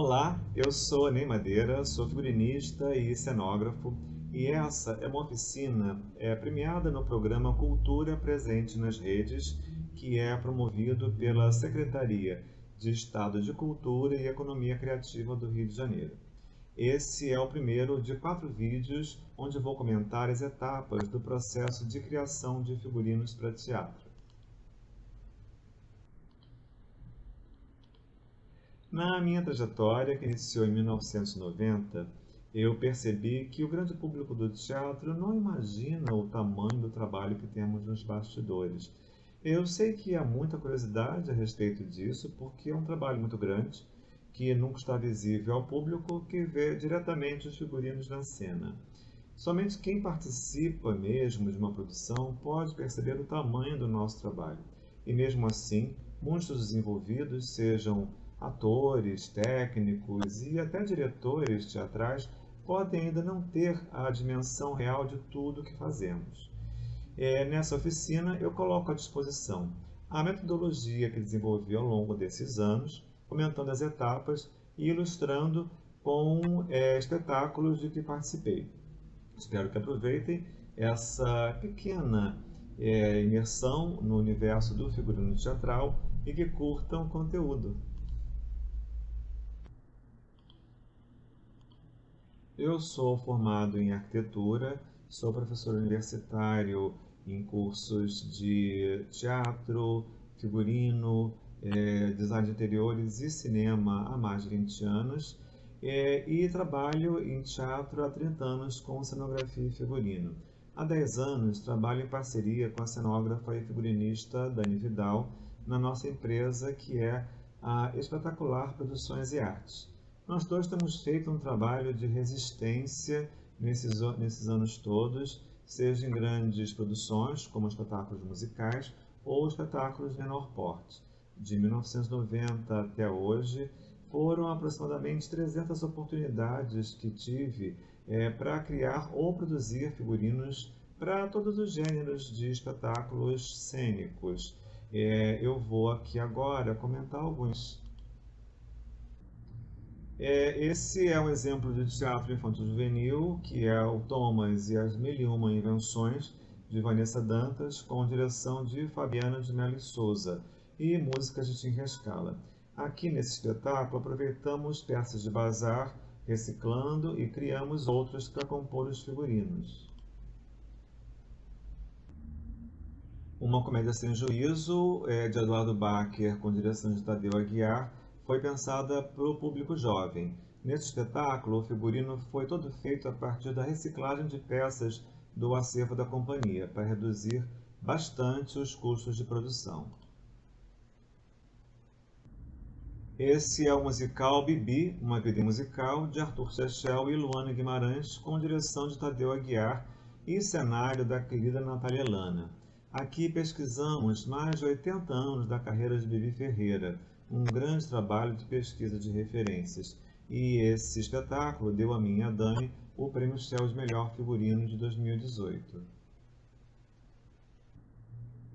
Olá, eu sou Ney Madeira, sou figurinista e cenógrafo e essa é uma oficina premiada no programa Cultura Presente nas Redes, que é promovido pela Secretaria de Estado de Cultura e Economia Criativa do Rio de Janeiro. Esse é o primeiro de 4 vídeos onde vou comentar as etapas do processo de criação de figurinos para teatro. Na minha trajetória, que iniciou em 1990, eu percebi que o grande público do teatro não imagina o tamanho do trabalho que temos nos bastidores. Eu sei que há muita curiosidade a respeito disso, porque é um trabalho muito grande, que nunca está visível ao público que vê diretamente os figurinos na cena. Somente quem participa mesmo de uma produção pode perceber o tamanho do nosso trabalho. E mesmo assim, muitos dos envolvidos, sejam atores, técnicos e até diretores teatrais, podem ainda não ter a dimensão real de tudo que fazemos. Nessa oficina eu coloco à disposição a metodologia que desenvolvi ao longo desses anos, comentando as etapas e ilustrando com espetáculos de que participei. Espero que aproveitem essa pequena imersão no universo do figurino teatral e que curtam o conteúdo. Eu sou formado em arquitetura, sou professor universitário em cursos de teatro, figurino, design de interiores e cinema há mais de 20 anos e trabalho em teatro há 30 anos com cenografia e figurino. Há 10 anos trabalho em parceria com a cenógrafa e figurinista Dani Vidal na nossa empresa que é a Espetacular Produções e Artes. Nós dois temos feito um trabalho de resistência nesses anos todos, seja em grandes produções, como espetáculos musicais, ou espetáculos de menor porte. De 1990 até hoje, foram aproximadamente 300 oportunidades que tive para criar ou produzir figurinos para todos os gêneros de espetáculos cênicos. Eu vou aqui agora comentar alguns. Esse é um exemplo de teatro infanto-juvenil, que é o Thomas e as Mil e Uma Invenções, de Vanessa Dantas, com direção de Fabiana de Mello Souza e músicas de Tim Rescala. Aqui nesse espetáculo aproveitamos peças de bazar, reciclando e criamos outras para compor os figurinos. Uma Comédia Sem Juízo, de Eduardo Bacher, com direção de Tadeu Aguiar, foi pensada para o público jovem. Nesse espetáculo, o figurino foi todo feito a partir da reciclagem de peças do acervo da companhia, para reduzir bastante os custos de produção. Esse é o musical Bibi, Uma Vida Musical, de Arthur Chechel e Luana Guimarães, com direção de Tadeu Aguiar e cenário da querida Natália Lana. Aqui pesquisamos mais de 80 anos da carreira de Bibi Ferreira, um grande trabalho de pesquisa de referências. E esse espetáculo deu a mim e a Dani o Prêmio Shell de Melhor Figurino de 2018.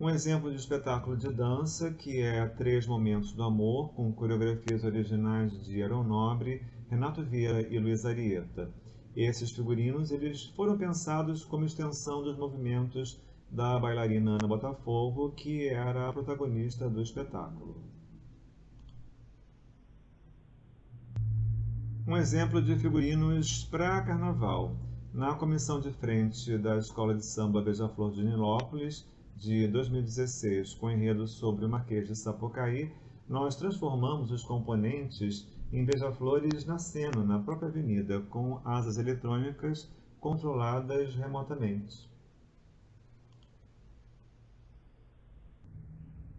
Um exemplo de espetáculo de dança que é Três Momentos do Amor, com coreografias originais de Aaron Nobre, Renato Vieira e Luiz Arieta. Esses figurinos eles foram pensados como extensão dos movimentos da bailarina Ana Botafogo, que era a protagonista do espetáculo. Um exemplo de figurinos para carnaval. Na comissão de frente da Escola de Samba Beija-Flor de Nilópolis, de 2016, com enredo sobre o Marquês de Sapucaí, nós transformamos os componentes em beija-flores na cena, na própria avenida, com asas eletrônicas controladas remotamente.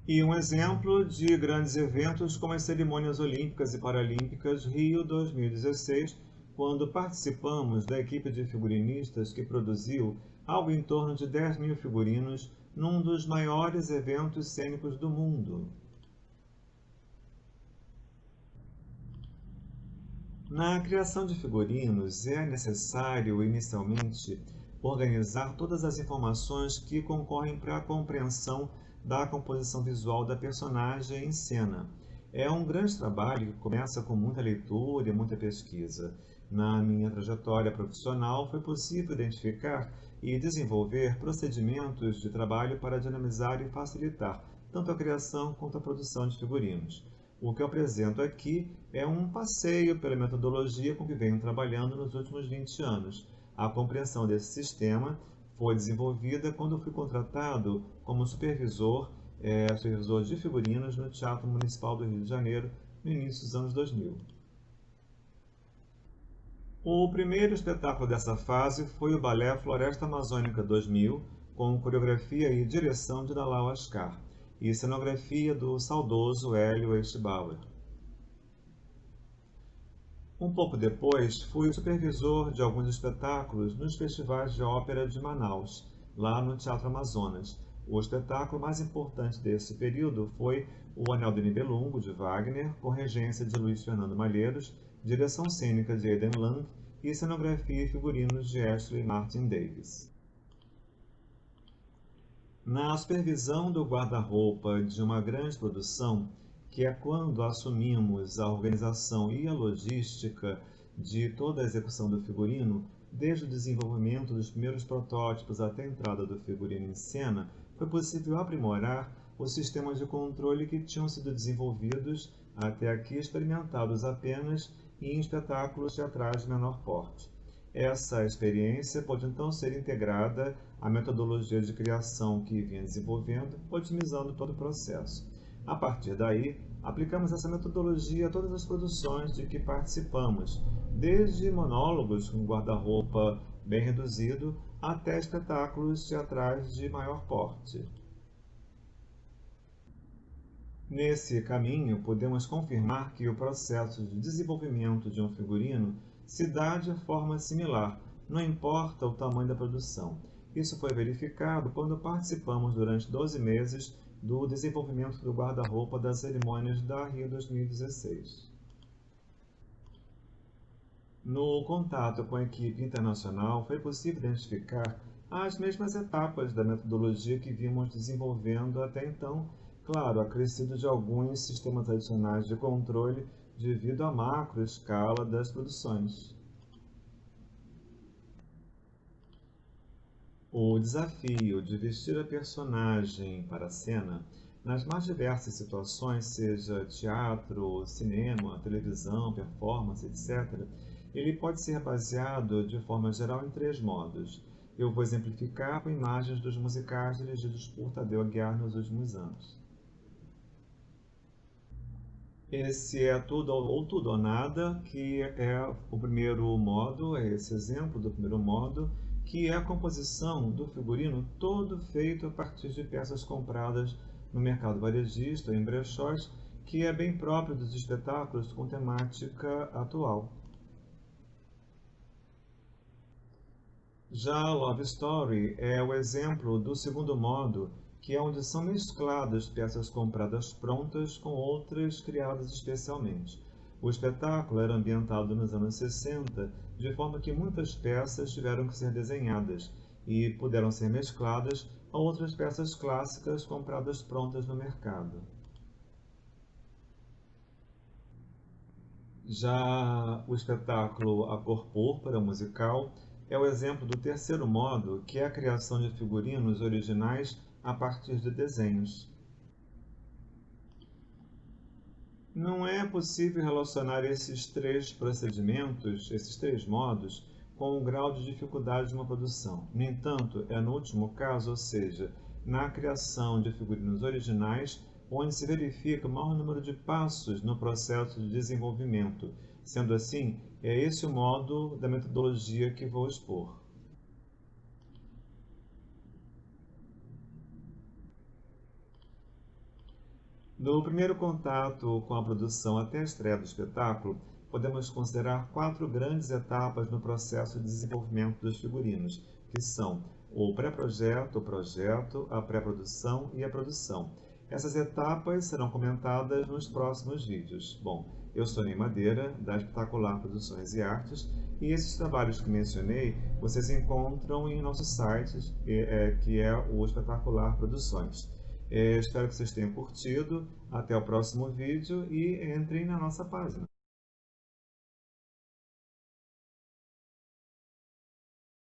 E um exemplo de grandes eventos como as cerimônias olímpicas e paralímpicas Rio 2016, quando participamos da equipe de figurinistas que produziu algo em torno de 10 mil figurinos num dos maiores eventos cênicos do mundo. Na criação de figurinos é necessário, inicialmente, organizar todas as informações que concorrem para a compreensão da composição visual da personagem em cena. É um grande trabalho que começa com muita leitura e muita pesquisa. Na minha trajetória profissional, foi possível identificar e desenvolver procedimentos de trabalho para dinamizar e facilitar tanto a criação quanto a produção de figurinos. O que eu apresento aqui é um passeio pela metodologia com que venho trabalhando nos últimos 20 anos. A compreensão desse sistema foi desenvolvida quando fui contratado como supervisor de figurinos no Teatro Municipal do Rio de Janeiro, no início dos anos 2000. O primeiro espetáculo dessa fase foi o balé Floresta Amazônica 2000, com coreografia e direção de Dalal Ascar, e cenografia do saudoso Hélio Eschbauer. Um pouco depois, fui supervisor de alguns espetáculos nos festivais de ópera de Manaus, lá no Teatro Amazonas. O espetáculo mais importante desse período foi o Anel do Nibelungo, de Wagner, com regência de Luiz Fernando Malheiros, direção cênica de Eden Lang e cenografia e figurinos de Ashley Martin Davis. Na supervisão do guarda-roupa de uma grande produção, que é quando assumimos a organização e a logística de toda a execução do figurino, desde o desenvolvimento dos primeiros protótipos até a entrada do figurino em cena, foi possível aprimorar os sistemas de controle que tinham sido desenvolvidos até aqui experimentados apenas em espetáculos teatrais de menor porte. Essa experiência pode então ser integrada à metodologia de criação que vinha desenvolvendo, otimizando todo o processo. A partir daí, aplicamos essa metodologia a todas as produções de que participamos, desde monólogos com guarda-roupa bem reduzido até espetáculos teatrais de maior porte. Nesse caminho, podemos confirmar que o processo de desenvolvimento de um figurino se dá de forma similar, não importa o tamanho da produção. Isso foi verificado quando participamos durante 12 meses do desenvolvimento do guarda-roupa das cerimônias da Rio 2016. No contato com a equipe internacional, foi possível identificar as mesmas etapas da metodologia que vimos desenvolvendo até então, claro, acrescido de alguns sistemas adicionais de controle devido à macroescala das produções. O desafio de vestir a personagem para a cena, nas mais diversas situações, seja teatro, cinema, televisão, performance, etc., ele pode ser baseado de forma geral em 3 modos. Eu vou exemplificar com imagens dos musicais dirigidos por Tadeu Aguiar nos últimos anos. Esse é Tudo ou Nada, que é o primeiro modo, é esse exemplo do primeiro modo, que é a composição do figurino todo feito a partir de peças compradas no mercado varejista, em brechós, que é bem próprio dos espetáculos com temática atual. Já Love Story é o exemplo do segundo modo, que é onde são mescladas peças compradas prontas com outras criadas especialmente. O espetáculo era ambientado nos anos 60, de forma que muitas peças tiveram que ser desenhadas e puderam ser mescladas a outras peças clássicas compradas prontas no mercado. Já o espetáculo A Cor Púrpura, musical, é o exemplo do terceiro modo, que é a criação de figurinos originais a partir de desenhos. Não é possível relacionar esses 3 procedimentos, esses 3 modos, com o grau de dificuldade de uma produção. No entanto, é no último caso, ou seja, na criação de figurinos originais, onde se verifica o maior número de passos no processo de desenvolvimento. Sendo assim, é esse o modo da metodologia que vou expor. No primeiro contato com a produção até a estreia do espetáculo, podemos considerar 4 grandes etapas no processo de desenvolvimento dos figurinos, que são o pré-projeto, o projeto, a pré-produção e a produção. Essas etapas serão comentadas nos próximos vídeos. Bom, eu sou Ney Madeira, da Espetacular Produções e Artes, e esses trabalhos que mencionei, vocês encontram em nosso site, que é o Espetacular Produções. Espero que vocês tenham curtido. Até o próximo vídeo e entrem na nossa página.